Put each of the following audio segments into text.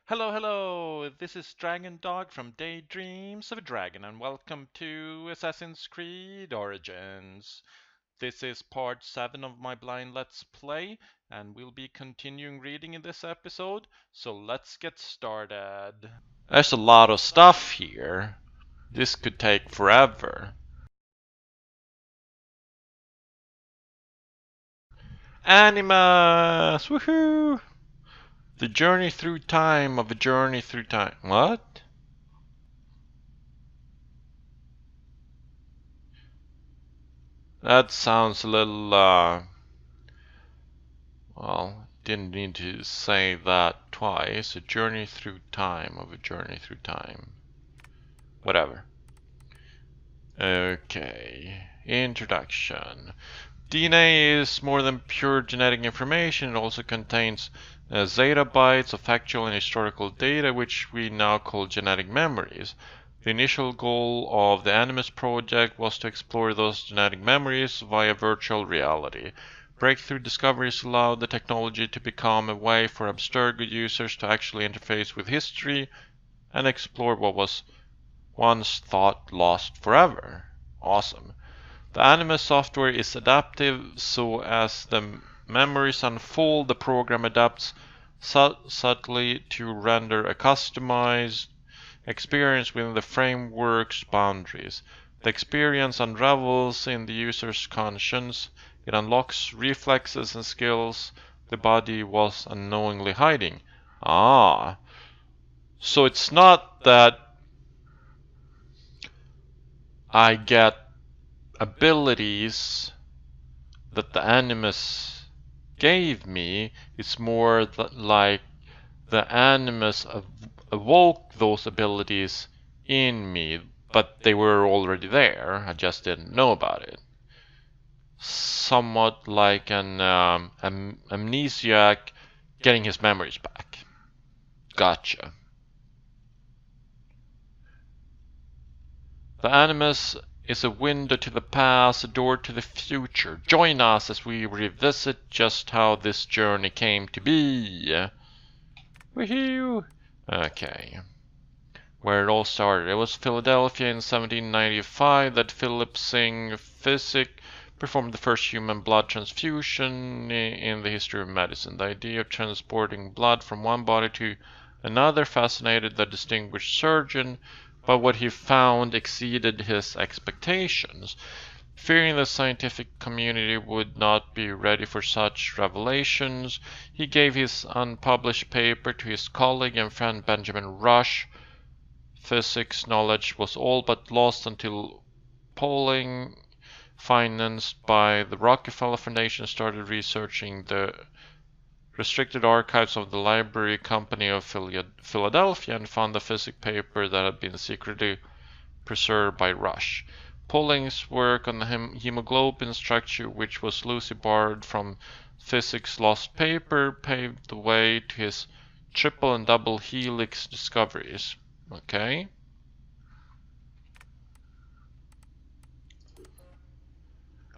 Hello, hello! This is Dragondog from Daydreams of a Dragon, and welcome to Assassin's Creed Origins. This is part 7 of my blind Let's Play, and we'll be continuing reading in this episode, so let's get started. There's a lot of stuff here. This could take forever. Animas! Woohoo! The journey through time of a journey through time. What? That sounds a little, well, didn't need to say that twice. A journey through time of a journey through time. Whatever. Okay. Introduction. DNA is more than pure genetic information. It also contains zettabytes of factual and historical data, which we now call genetic memories. The initial goal of the Animus project was to explore those genetic memories via virtual reality. Breakthrough discoveries allowed the technology to become a way for Abstergo users to actually interface with history and explore what was once thought lost forever. Awesome. The Animus software is adaptive, so as the memories unfold, the program adapts subtly to render a customized experience within the framework's boundaries. The experience unravels in the user's conscience. It unlocks reflexes and skills the body was unknowingly hiding. Ah, so it's not that I get abilities that the Animus gave me. It's more like the Animus awoke those abilities in me, but they were already there. I just didn't know about it. Somewhat like an amnesiac getting his memories back. Gotcha. The Animus is a window to the past, a door to the future. Join us as we revisit just how this journey came to be. Woohoo! Okay. Where it all started. It was Philadelphia in 1795 that Philip Singh Physic performed the first human blood transfusion in the history of medicine. The idea of transporting blood from one body to another fascinated the distinguished surgeon, but what he found exceeded his expectations. Fearing the scientific community would not be ready for such revelations, he gave his unpublished paper to his colleague and friend Benjamin Rush. Physics knowledge was all but lost until Pauling, financed by the Rockefeller Foundation, started researching the restricted archives of the Library Company of Philadelphia and found the physics paper that had been secretly preserved by Rush. Pauling's work on the hemoglobin structure, which was loosely borrowed from physics' lost paper, paved the way to his triple and double helix discoveries. Okay.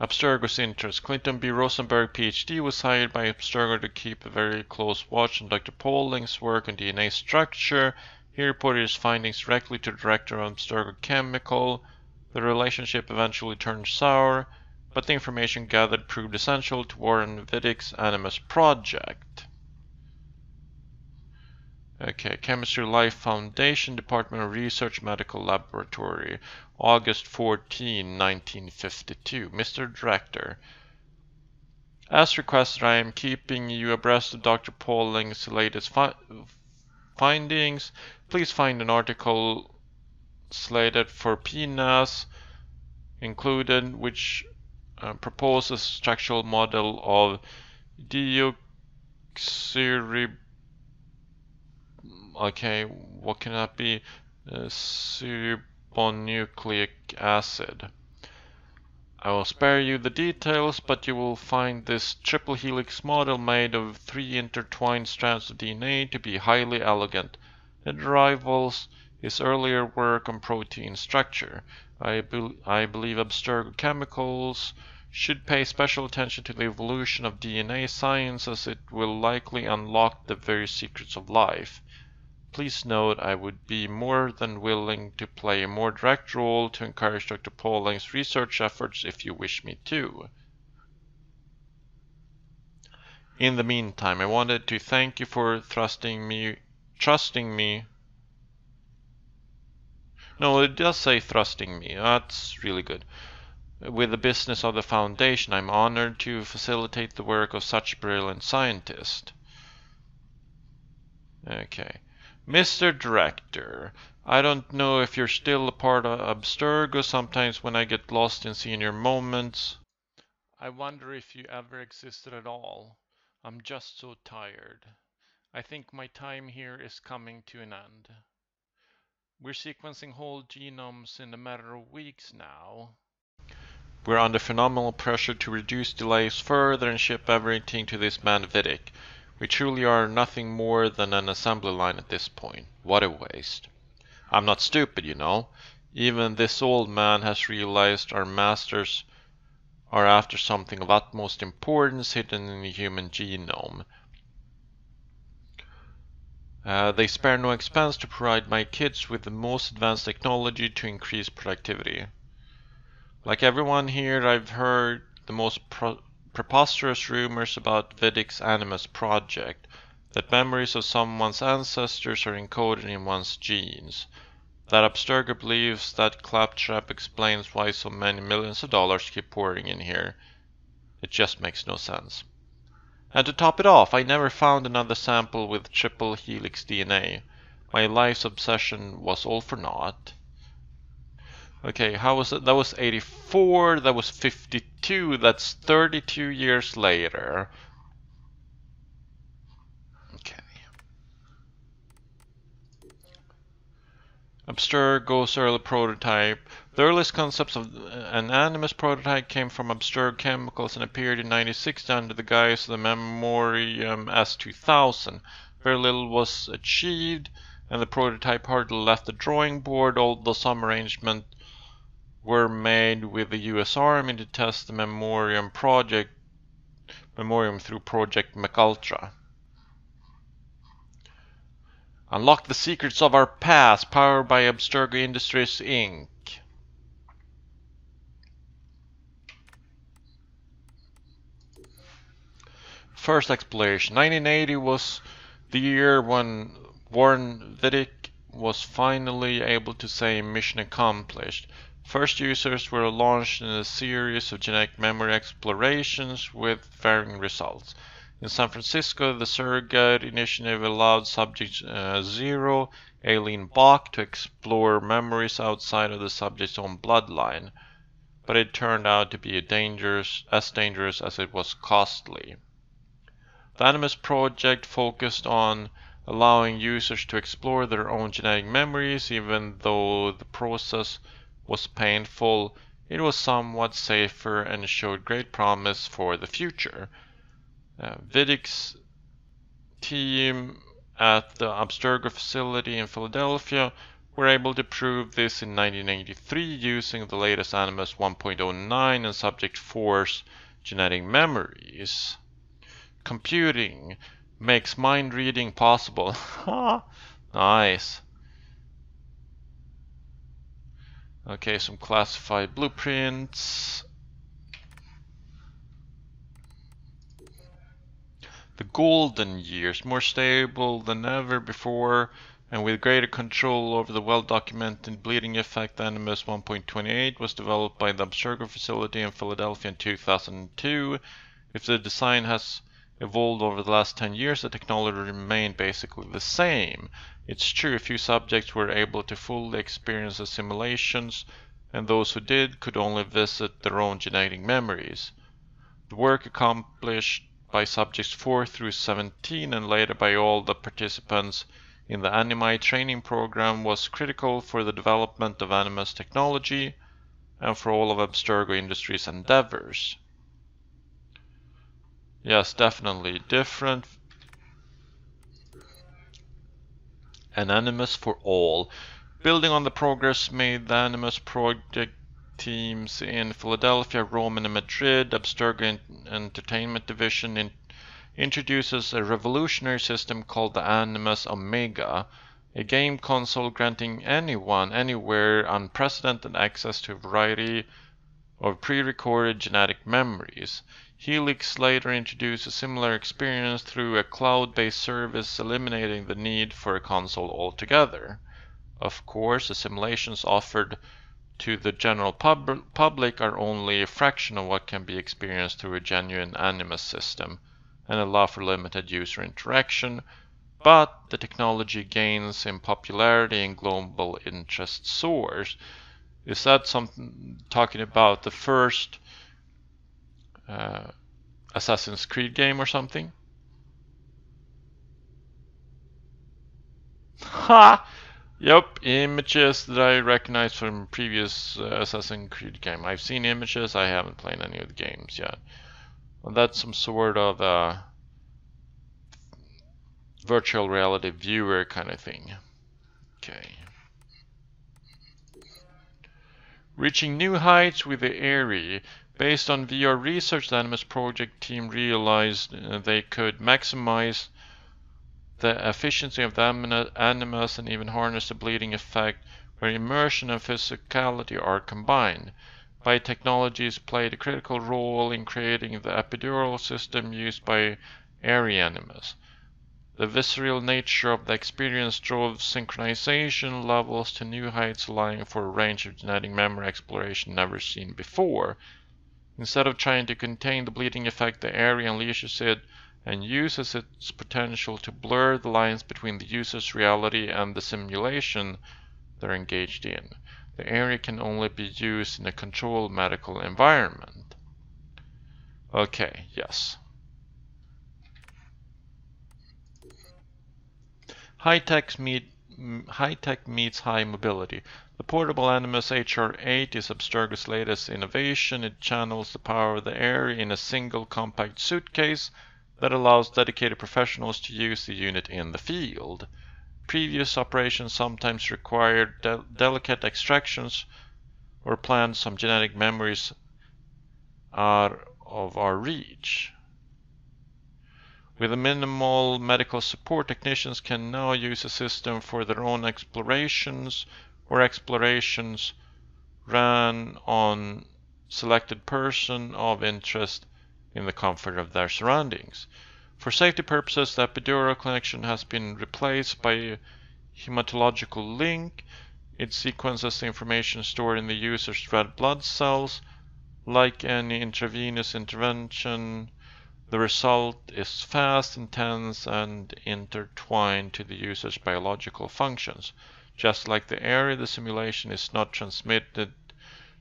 Abstergo's interest. Clinton B. Rosenberg, PhD, was hired by Abstergo to keep a very close watch on Dr. Pauling's work on DNA structure. He reported his findings directly to the director of Abstergo Chemical. The relationship eventually turned sour, but the information gathered proved essential to Warren Vidick's Animus project. Okay, Chemistry Life Foundation, Department of Research, Medical Laboratory, August 14, 1952. Mr. Director, as requested, I am keeping you abreast of Dr. Pauling's latest findings. Please find an article slated for PNAS included, which proposes a structural model of deoxyrib. Okay, what can that be? Ribonucleic acid. I will spare you the details, but you will find this triple helix model made of 3 intertwined strands of DNA to be highly elegant. It rivals his earlier work on protein structure. I believe Abstergo Chemicals should pay special attention to the evolution of DNA science, as it will likely unlock the very secrets of life. Please note I would be more than willing to play a more direct role to encourage Dr. Pauling's research efforts if you wish me to. In the meantime, I wanted to thank you for trusting me. No, it does say thrusting me. That's really good. With the business of the Foundation, I'm honored to facilitate the work of such a brilliant scientist. Okay. Mr. Director, I don't know if you're still a part of Abstergo. Sometimes when I get lost in senior moments, I wonder if you ever existed at all. I'm just so tired. I think my time here is coming to an end. We're sequencing whole genomes in a matter of weeks now. We're under phenomenal pressure to reduce delays further and ship everything to this man Vidic. We truly are nothing more than an assembly line at this point. What a waste. I'm not stupid, you know. Even this old man has realized our masters are after something of utmost importance hidden in the human genome. They spare no expense to provide my kids with the most advanced technology to increase productivity. Like everyone here, I've heard the most preposterous rumors about Vidic's Animus project, that memories of someone's ancestors are encoded in one's genes. That Abstergo believes that claptrap explains why so many millions of dollars keep pouring in here. It just makes no sense. And to top it off, I never found another sample with triple helix DNA. My life's obsession was all for naught. Okay, how was it? That was 84, that was 52, that's 32 years later. Okay. Abstergo's early prototype. The earliest concepts of an Animus prototype came from Abstergo Chemicals and appeared in 1960 under the guise of the Memoriam S2000. Very little was achieved, and the prototype hardly left the drawing board, although some arrangements were made with the US Army to test the Memoriam through Project McUltra. Unlock the secrets of our past, powered by Abstergo Industries Inc. First exploration. 1980 was the year when Warren Vidic was finally able to say mission accomplished. First users were launched in a series of genetic memory explorations with varying results. In San Francisco, the surrogate initiative allowed subject 0, Aileen Bach, to explore memories outside of the subject's own bloodline, but it turned out to be as dangerous as it was costly. The Animus project focused on allowing users to explore their own genetic memories. Even though the process was painful, it was somewhat safer and showed great promise for the future. Vidic's team at the Abstergo facility in Philadelphia were able to prove this in 1983 using the latest Animus 1.09 and Subject 4's genetic memories. Computing makes mind reading possible. Nice. Okay, some classified blueprints. The golden years, more stable than ever before, and with greater control over the well-documented bleeding effect. Animus 1.28 was developed by the Abstergo facility in Philadelphia in 2002. If the design has evolved over the last 10 years, the technology remained basically the same. It's true, few subjects were able to fully experience the simulations, and those who did could only visit their own genetic memories. The work accomplished by subjects 4 through 17 and later by all the participants in the Animi training program was critical for the development of Animus technology and for all of Abstergo Industries' endeavors. Yes, definitely different. An Animus for all. Building on the progress made, the Animus project teams in Philadelphia, Rome, and Madrid, Abstergo Entertainment Division introduces a revolutionary system called the Animus Omega. A game console granting anyone, anywhere, unprecedented access to a variety of pre-recorded genetic memories. Helix later introduced a similar experience through a cloud-based service, eliminating the need for a console altogether. Of course, the simulations offered to the general public are only a fraction of what can be experienced through a genuine Animus system, and allow for limited user interaction, but the technology gains in popularity and global interest soars. Is that something talking about the first Assassin's Creed game or something? Ha! Yep, images that I recognize from previous Assassin's Creed game. I've seen images, I haven't played any of the games yet. Well, that's some sort of virtual reality viewer kind of thing. Okay. Reaching new heights with the Airy. Based on VR research, the Animus project team realized they could maximize the efficiency of the Animus and even harness the bleeding effect where immersion and physicality are combined. Biotechnologies played a critical role in creating the epidural system used by Airy Animus. The visceral nature of the experience drove synchronization levels to new heights, allowing for a range of genetic memory exploration never seen before. Instead of trying to contain the bleeding effect, the Airy unleashes it and uses its potential to blur the lines between the user's reality and the simulation they're engaged in. The Airy can only be used in a controlled medical environment. Okay, yes. High-tech meets high mobility. The portable Animus HR8 is Abstergo's latest innovation. It channels the power of the Airy in a single compact suitcase that allows dedicated professionals to use the unit in the field. Previous operations sometimes required delicate extractions or planned some genetic memories out of our reach. With a minimal medical support, technicians can now use the system for their own explorations or explorations run on selected person of interest in the comfort of their surroundings. For safety purposes, the epidural connection has been replaced by a hematological link. It sequences the information stored in the user's red blood cells. Like any intravenous intervention, the result is fast, intense, and intertwined to the user's biological functions. Just like the Airy, the simulation is not transmitted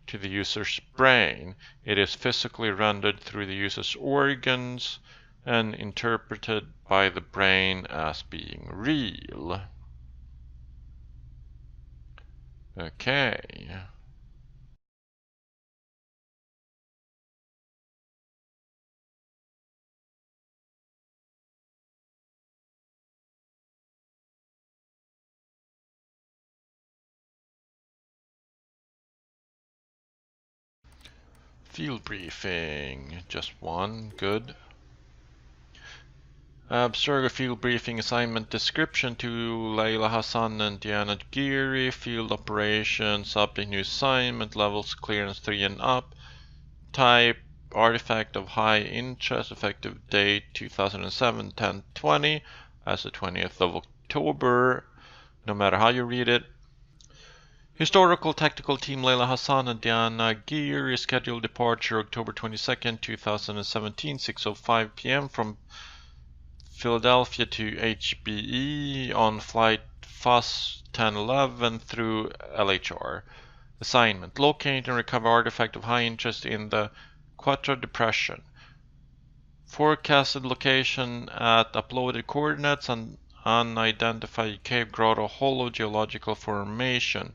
to the user's brain. It is physically rendered through the user's organs and interpreted by the brain as being real. Okay. Field briefing. Just one. Good. Abstergo field briefing assignment description to Layla Hassan and Diana Giri. Field operation. Subject new assignment. Levels clearance 3 and up. Type artifact of high interest. Effective date 2007 10/20 as the 20th of October. No matter how you read it. Historical Tactical Team Layla Hassan and Diana Giri. Scheduled departure October 22nd 2017 6:05 p.m. from Philadelphia to HBE on flight FUS 1011 through LHR. Assignment. Locate and recover artifact of high interest in the Quattro Depression. Forecasted location at uploaded coordinates and unidentified cave grotto hollow geological formation.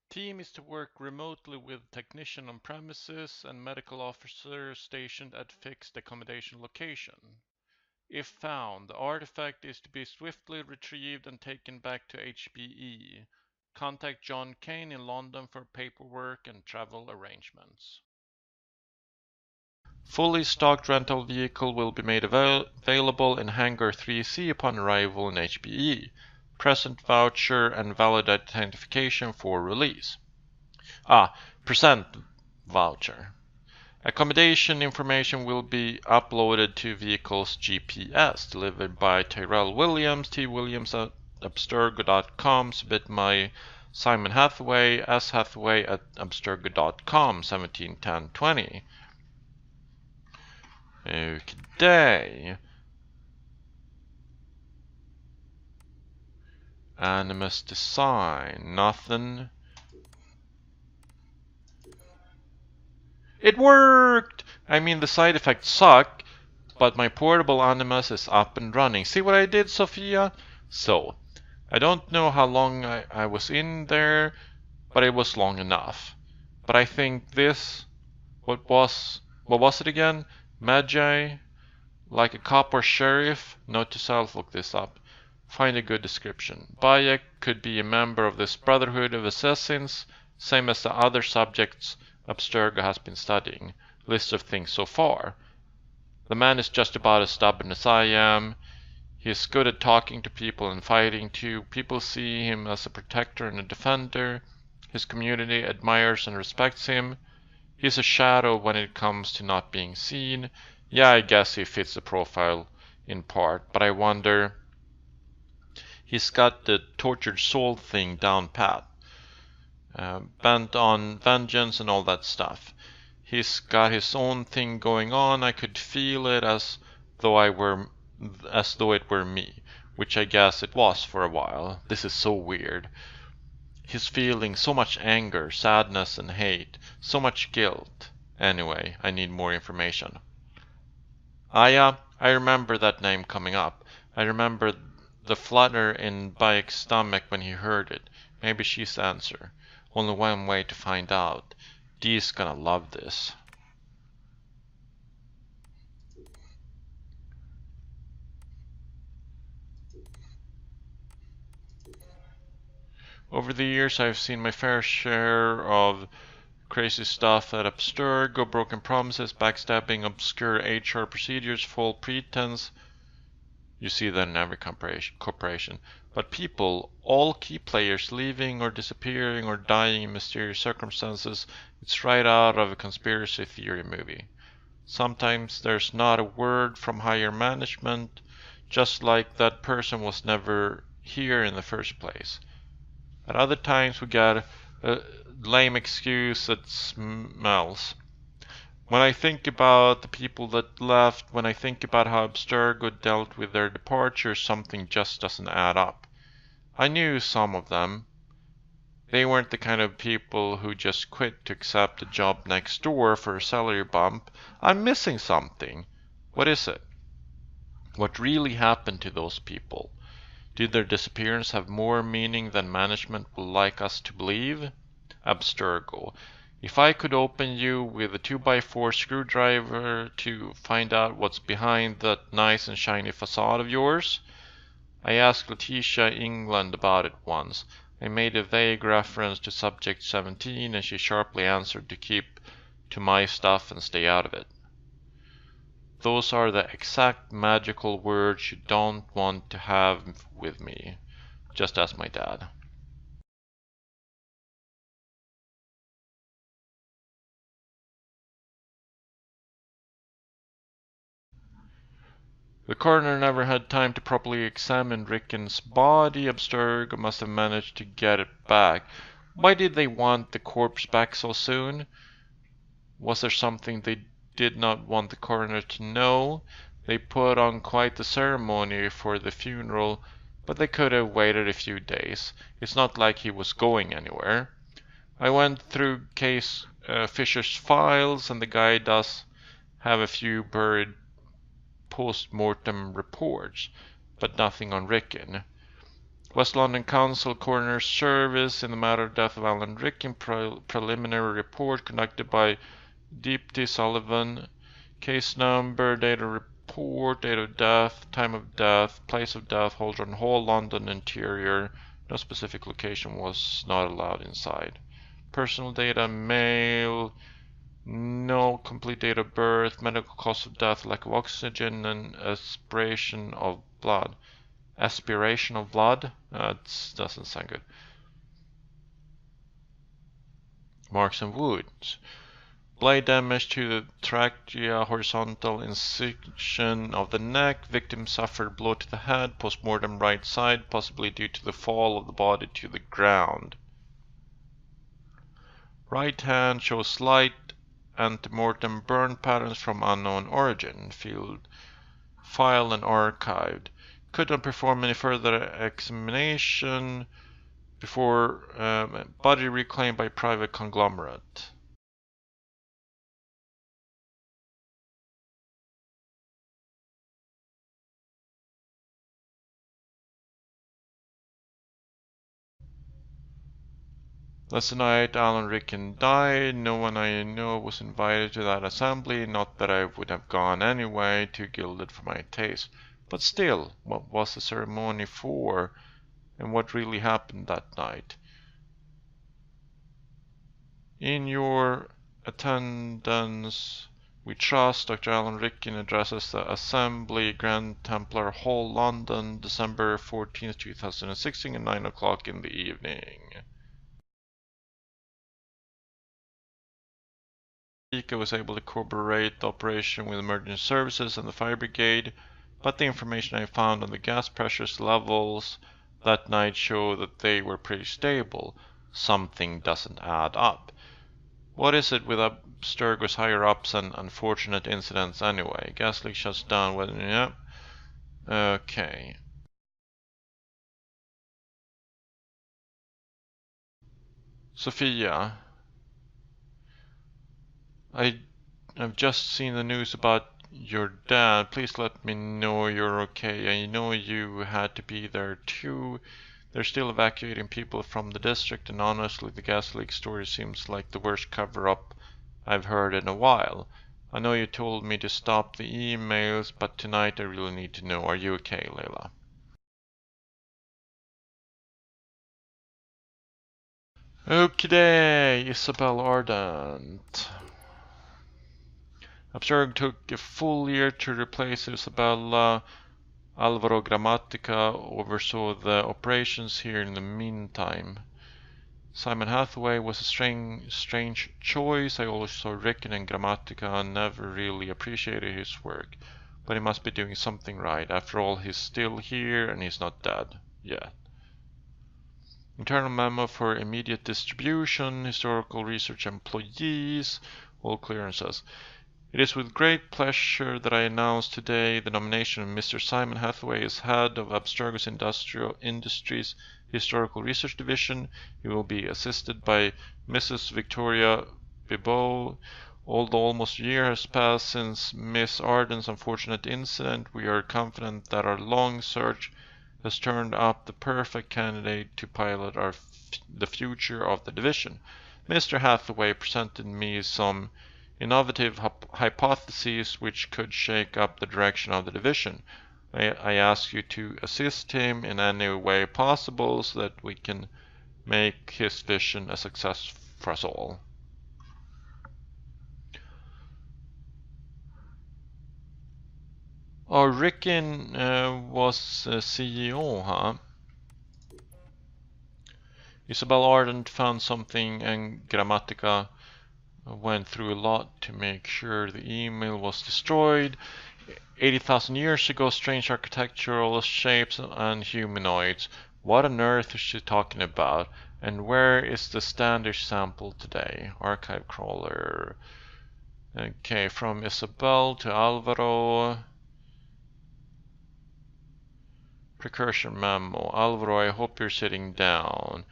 Team is to work remotely with technician on premises and medical officer stationed at fixed accommodation location. If found, the artifact is to be swiftly retrieved and taken back to HBE. Contact John Kane in London for paperwork and travel arrangements. Fully stocked rental vehicle will be made available in Hangar 3C upon arrival in HBE. present voucher, and valid identification for release. Present voucher. Accommodation information will be uploaded to vehicle's GPS, delivered by Tyrell Williams, twilliams at abstergo.com. Submit my Simon Hathaway, Hathaway at abstergo.com, 171020. Okay. Animus design, nothing. It worked! I mean, the side effects suck, but my portable Animus is up and running. See what I did, Sophia? So, I don't know how long I was in there, but it was long enough. But I think this, what was it again? Magi? Like a cop or sheriff? Note to self, look this up. Find a good description. Bayek could be a member of this Brotherhood of Assassins, same as the other subjects Abstergo has been studying. List of things so far. The man is just about as stubborn as I am. He is good at talking to people and fighting too. People see him as a protector and a defender. His community admires and respects him. He's a shadow when it comes to not being seen. Yeah, I guess he fits the profile in part, but I wonder... He's got the tortured soul thing down pat. Bent on vengeance and all that stuff. He's got his own thing going on. I could feel it as though it were me, which I guess it was for a while. This is so weird. He's feeling so much anger, sadness, and hate, so much guilt. Anyway, I need more information. I remember that name coming up. I remember the flutter in Bayek's stomach when he heard it. Maybe she's the answer. Only one way to find out. Dee's gonna love this. Over the years I've seen my fair share of crazy stuff at Abstergo, broken promises, backstabbing, obscure HR procedures, false pretense. You see that in every corporation. But people, all key players leaving or disappearing or dying in mysterious circumstances, it's right out of a conspiracy theory movie. Sometimes there's not a word from higher management, just like that person was never here in the first place. At other times we get a lame excuse that smells. When I think about the people that left, when I think about how Abstergo dealt with their departure, something just doesn't add up. I knew some of them. They weren't the kind of people who just quit to accept a job next door for a salary bump. I'm missing something. What is it? What really happened to those people? Did their disappearance have more meaning than management would like us to believe? Abstergo. If I could open you with a 2x4 screwdriver to find out what's behind that nice and shiny facade of yours? I asked Letitia England about it once. I made a vague reference to Subject 17 and she sharply answered to keep to my stuff and stay out of it. Those are the exact magical words you don't want to have with me. Just ask my dad. The coroner never had time to properly examine Ricken's body. Abstergo must have managed to get it back. Why did they want the corpse back so soon? Was there something they did not want the coroner to know? They put on quite the ceremony for the funeral, but they could have waited a few days. It's not like he was going anywhere. I went through Case Fisher's files, and the guy does have a few buried post-mortem reports, but nothing on Ricken. West London Council Coroner's Service in the matter of death of Alan Ricken, preliminary report conducted by Deepty Sullivan, case number, date of report, date of death, time of death, place of death, Holdren Hall, London interior. No specific location was not allowed inside. Personal data, male. No complete date of birth, medical cause of death, lack of oxygen, and aspiration of blood. Aspiration of blood? That doesn't sound good. Marks and wounds. Blade damage to the trachea, horizontal incision of the neck. Victim suffered blow to the head, postmortem right side, possibly due to the fall of the body to the ground. Right hand shows slight antemortem burn patterns from unknown origin. Field filed and archived. Could not perform any further examination before body reclaimed by private conglomerate. That's the night Alan Rickon died. No one I know was invited to that assembly. Not that I would have gone anyway, too gilded for my taste. But still, what was the ceremony for? And what really happened that night? In your attendance, we trust Dr. Alan Rickon addresses the Assembly, Grand Templar Hall, London, December 14th, 2016 at 9 o'clock in the evening. I was able to corroborate the operation with emergency services and the fire brigade, but the information I found on the gas pressures levels that night show that they were pretty stable. Something doesn't add up. What is it with Abstergo's higher-ups and unfortunate incidents anyway? Gas leak shuts down when... yeah. Okay. Sophia. I've just seen the news about your dad. Please let me know you're okay. I know you had to be there too. They're still evacuating people from the district, and honestly, the gas leak story seems like the worst cover-up I've heard in a while. I know you told me to stop the emails, but tonight I really need to know. Are you okay, Layla? Okay, Isabel Ardent. Abstergo took a full year to replace Isabella. Alvaro Grammatica oversaw the operations here in the meantime. Simon Hathaway was a strange choice. I always saw Rickon and Grammatica and never really appreciated his work. But he must be doing something right. After all, he's still here and he's not dead yet. Internal memo for immediate distribution, historical research employees, all clearances. It is with great pleasure that I announce today the nomination of Mr. Simon Hathaway as head of Abstergo's Industrial Industries Historical Research Division. He will be assisted by Mrs. Victoria Bibot. Although almost a year has passed since Miss Arden's unfortunate incident, we are confident that our long search has turned up the perfect candidate to pilot the future of the division. Mr. Hathaway presented me some innovative hypotheses which could shake up the direction of the division. I ask you to assist him in any way possible so that we can make his vision a success for us all. Oh, Rickon was CEO, huh? Isabel Ardent found something and Grammatica went through a lot to make sure the email was destroyed. 80,000 years ago, strange architectural shapes and humanoids. What on earth is she talking about? And where is the standard sample today? Archive crawler. Okay, from Isabel to Alvaro. Precursor memo. Alvaro, I hope you're sitting down.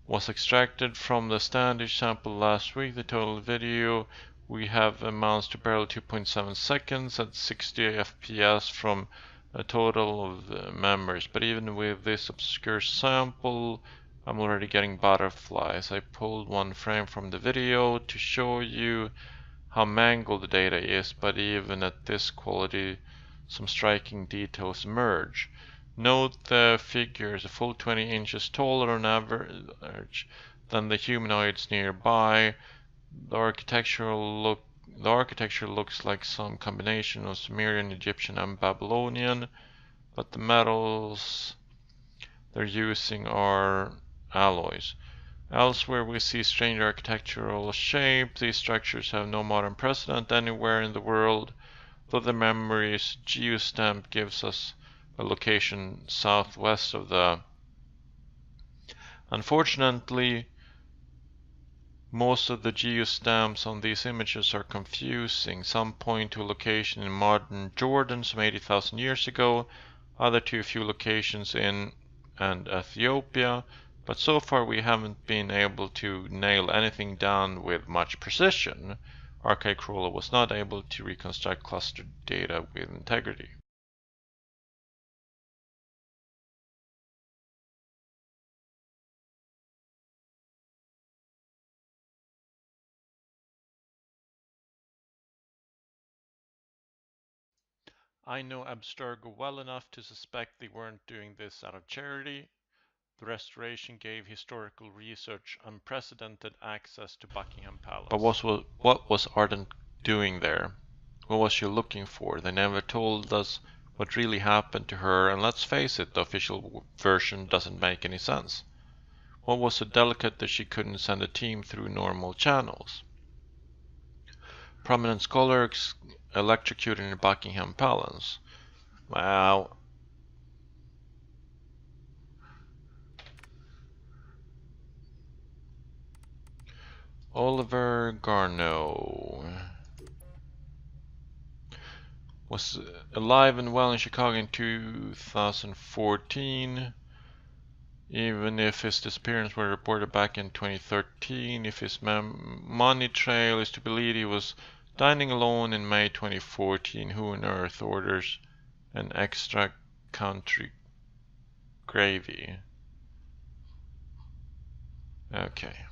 Was extracted from the standard sample last week. The total video we have amounts to barely 2.7 seconds at 60 FPS from a total of members. But even with this obscure sample, I'm already getting butterflies. I pulled one frame from the video to show you how mangled the data is, but even at this quality, some striking details emerge. Note the figure is a full 20 inches taller on average than the humanoids nearby. The architecture looks like some combination of Sumerian, Egyptian, and Babylonian. but the metals they're using are alloys. Elsewhere we see strange architectural shape. These structures have no modern precedent anywhere in the world, though the memory's geostamp gives us a location southwest of the. Unfortunately, most of the geostamps on these images are confusing. Some point to a location in modern Jordan some 80,000 years ago, other to a few locations in and Ethiopia, but so far we haven't been able to nail anything down with much precision. Archive Crawler was not able to reconstruct clustered data with integrity. I know Abstergo well enough to suspect they weren't doing this out of charity. The restoration gave historical research unprecedented access to Buckingham Palace. But what was Ardent doing there? What was she looking for? They never told us what really happened to her, and let's face it, the official version doesn't make any sense. What was so delicate that she couldn't send a team through normal channels? Prominent scholars electrocuted in Buckingham Palace. Wow. Oliver Garneau was alive and well in Chicago in 2014. Even if his disappearance was reported back in 2013, if his money trail is to be believed, he was dining alone in May 2014. Who on earth orders an extra country gravy? Okay.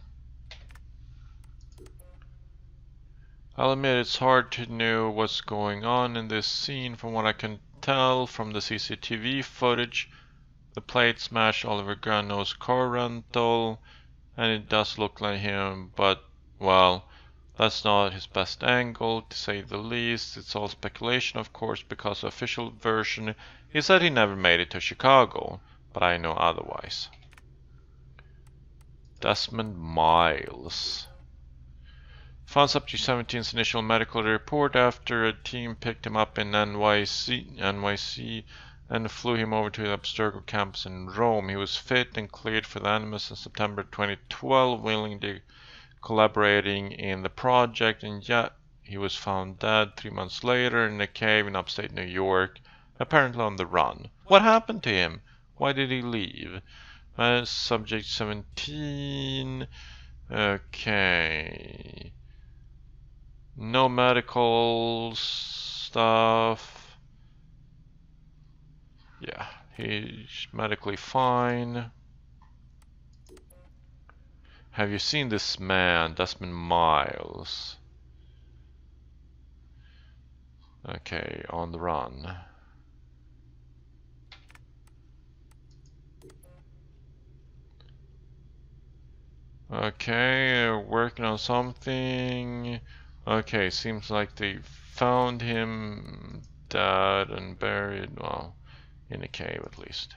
I'll admit it's hard to know what's going on in this scene. From what I can tell from the CCTV footage, the plate smashed Oliver Garneau's car rental, and it does look like him, but, well, that's not his best angle, to say the least. It's all speculation, of course, because the official version is that he never made it to Chicago, but I know otherwise. Desmond Miles. Found Subject 17's initial medical report after a team picked him up in NYC and flew him over to the Abstergo campus in Rome. He was fit and cleared for the Animus in September 2012, willingly collaborating in the project, and yet he was found dead 3 months later in a cave in upstate New York, apparently on the run. What happened to him? Why did he leave? Subject 17. Okay. No medical stuff. Yeah, he's medically fine. Have you seen this man, Desmond Miles? Okay, on the run. Okay, working on something. Okay, seems like they found him dead and buried, well, in a cave at least.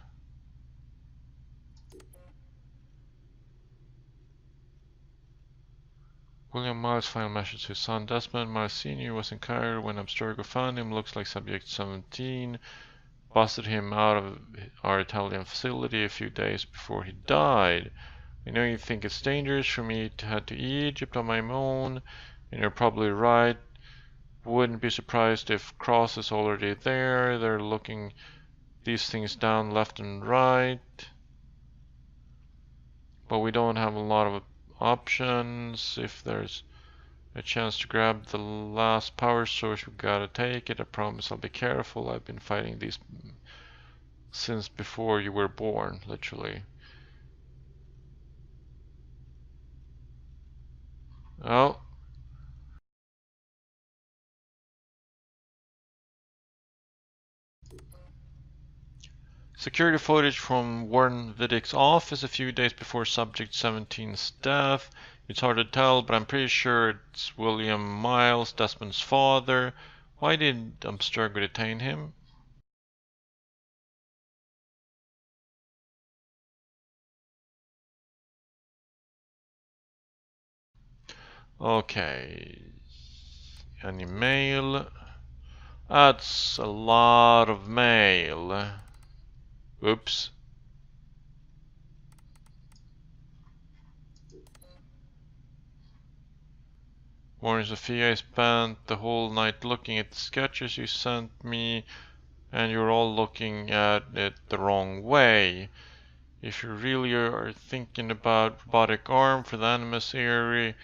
William Miles' final message to his son Desmond. Miles Sr. was in Cairo when Abstergo found him. Looks like Subject 17 busted him out of our Italian facility a few days before he died. I know you think it's dangerous for me to head to Egypt on my own, and you're probably right. Wouldn't be surprised if Cross is already there. They're looking these things down left and right. But we don't have a lot of options. If there's a chance to grab the last power source, we gotta take it. I promise I'll be careful. I've been fighting these since before you were born, literally. Oh. Security footage from Warren Vidick's office a few days before Subject 17's death. It's hard to tell, but I'm pretty sure it's William Miles, Desmond's father. Why did Abstergo detain him? Okay. Any mail? That's a lot of mail. Oops. Morning, Sophia. I spent the whole night looking at the sketches you sent me, and you're all looking at it the wrong way. If you really are thinking about robotic arm for the Animus area,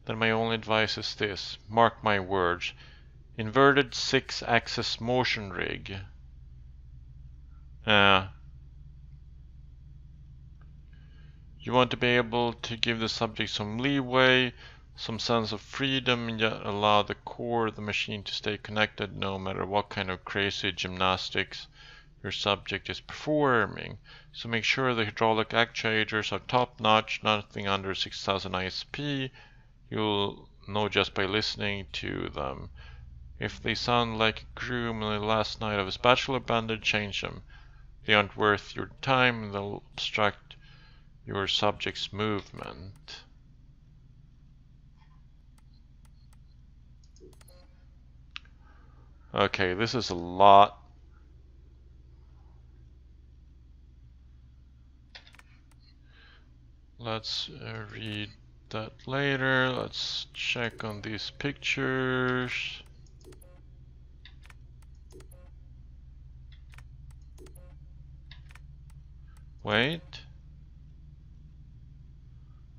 then my only advice is this. Mark my words. Inverted 6-axis motion rig. You want to be able to give the subject some leeway, some sense of freedom, and yet allow the core of the machine to stay connected no matter what kind of crazy gymnastics your subject is performing. So make sure the hydraulic actuators are top notch, nothing under 6000 ISP. You'll know just by listening to them. If they sound like a groom on the last night of his bachelor band, change them. They aren't worth your time, and they'll obstruct your subject's movement. Okay, this is a lot. Let's read that later. Let's check on these pictures. Wait.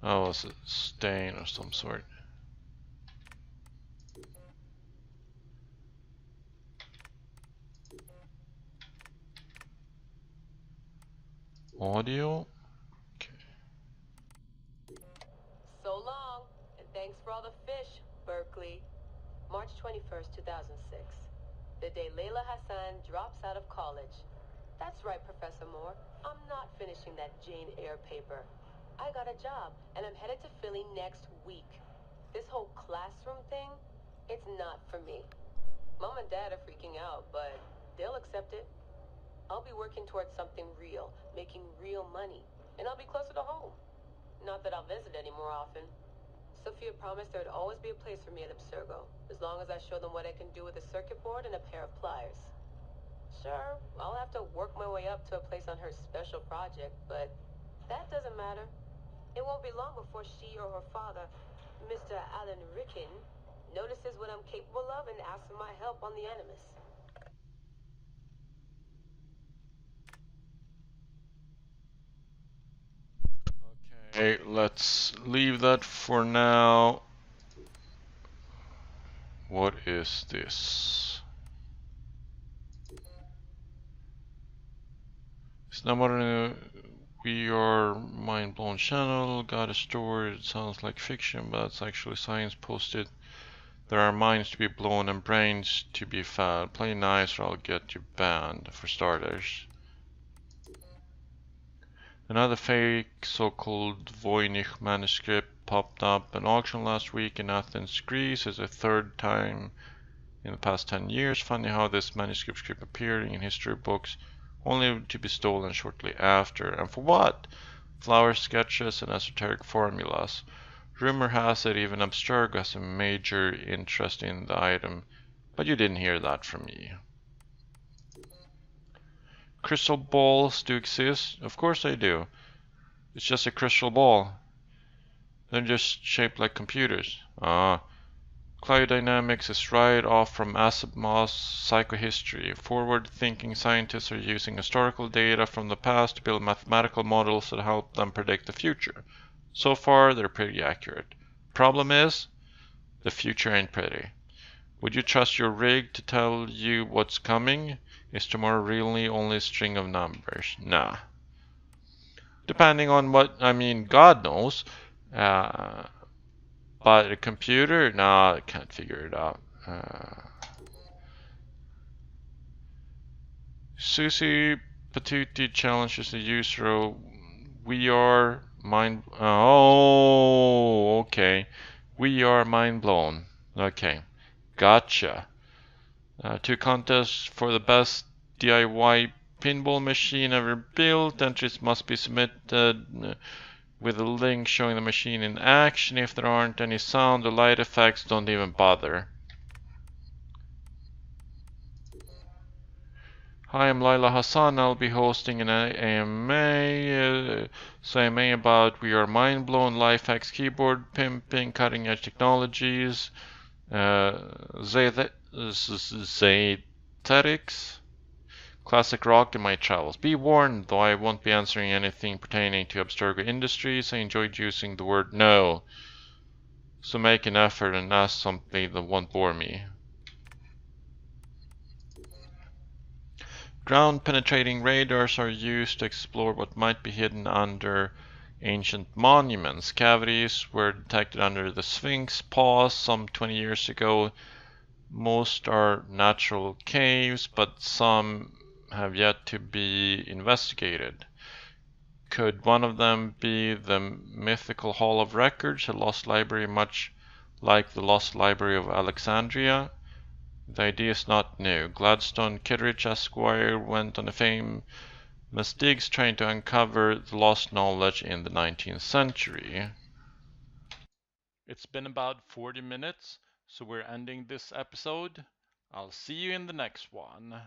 Oh, it's a stain of some sort. Audio. Okay. So long, and thanks for all the fish, Berkeley. March 21st, 2006. The day Layla Hassan drops out of college. That's right, Professor Moore. I'm not finishing that Jane Eyre paper. I got a job, and I'm headed to Philly next week. This whole classroom thing, it's not for me. Mom and Dad are freaking out, but they'll accept it. I'll be working towards something real, making real money, and I'll be closer to home. Not that I'll visit any more often. Sophia promised there'd always be a place for me at Abstergo, as long as I show them what I can do with a circuit board and a pair of pliers. Sure, I'll have to work my way up to a place on her special project, but that doesn't matter. It won't be long before she or her father, Mr. Alan Ricken, notices what I'm capable of and asks for my help on the Animus. Okay, let's leave that for now. What is this? It's not more We Are Mind Blown channel. Got a story. It sounds like fiction, but it's actually science posted. There are minds to be blown and brains to be fed. Play nice or I'll get you banned, for starters. Another fake so-called Voynich manuscript popped up at auction last week in Athens, Greece. It's the third time in the past 10 years. Funny how this manuscript keep appearing in history books, only to be stolen shortly after. And for what? Flower sketches and esoteric formulas. Rumor has it even Abstergo has a major interest in the item, but you didn't hear that from me. Crystal balls do exist? Of course they do. It's just a crystal ball. They're just shaped like computers. Cryodynamics is right off from Asimov's psychohistory. Forward-thinking scientists are using historical data from the past to build mathematical models that help them predict the future. So far, they're pretty accurate. Problem is, the future ain't pretty. Would you trust your rig to tell you what's coming? Is tomorrow really only a string of numbers? Nah. Depending on what, I mean, God knows. But a computer? Nah, I can't figure it out. Susie Patuti challenges the user. We are mind. Oh, okay. We are mind blown. Okay, gotcha. 2 contests for the best DIY pinball machine ever built. Entries must be submitted with a link showing the machine in action. If there aren't any sound or light effects, don't even bother. Hi, I'm Laila Hassan. I'll be hosting an AMA, about we are mind blown, life hacks, keyboard pimping, cutting edge technologies, Zethetics, classic rock in my travels. Be warned, though I won't be answering anything pertaining to Abstergo Industries. I enjoyed using the word no, so make an effort and ask something that won't bore me. Ground-penetrating radars are used to explore what might be hidden under ancient monuments. Cavities were detected under the Sphinx paws some 20 years ago. Most are natural caves, but some have yet to be investigated. Could one of them be the mythical Hall of Records, a lost library much like the Lost Library of Alexandria? The idea is not new. Gladstone Kittredge Esquire went on a famous digs trying to uncover the lost knowledge in the 19th century. It's been about 40 minutes, so we're ending this episode. I'll see you in the next one.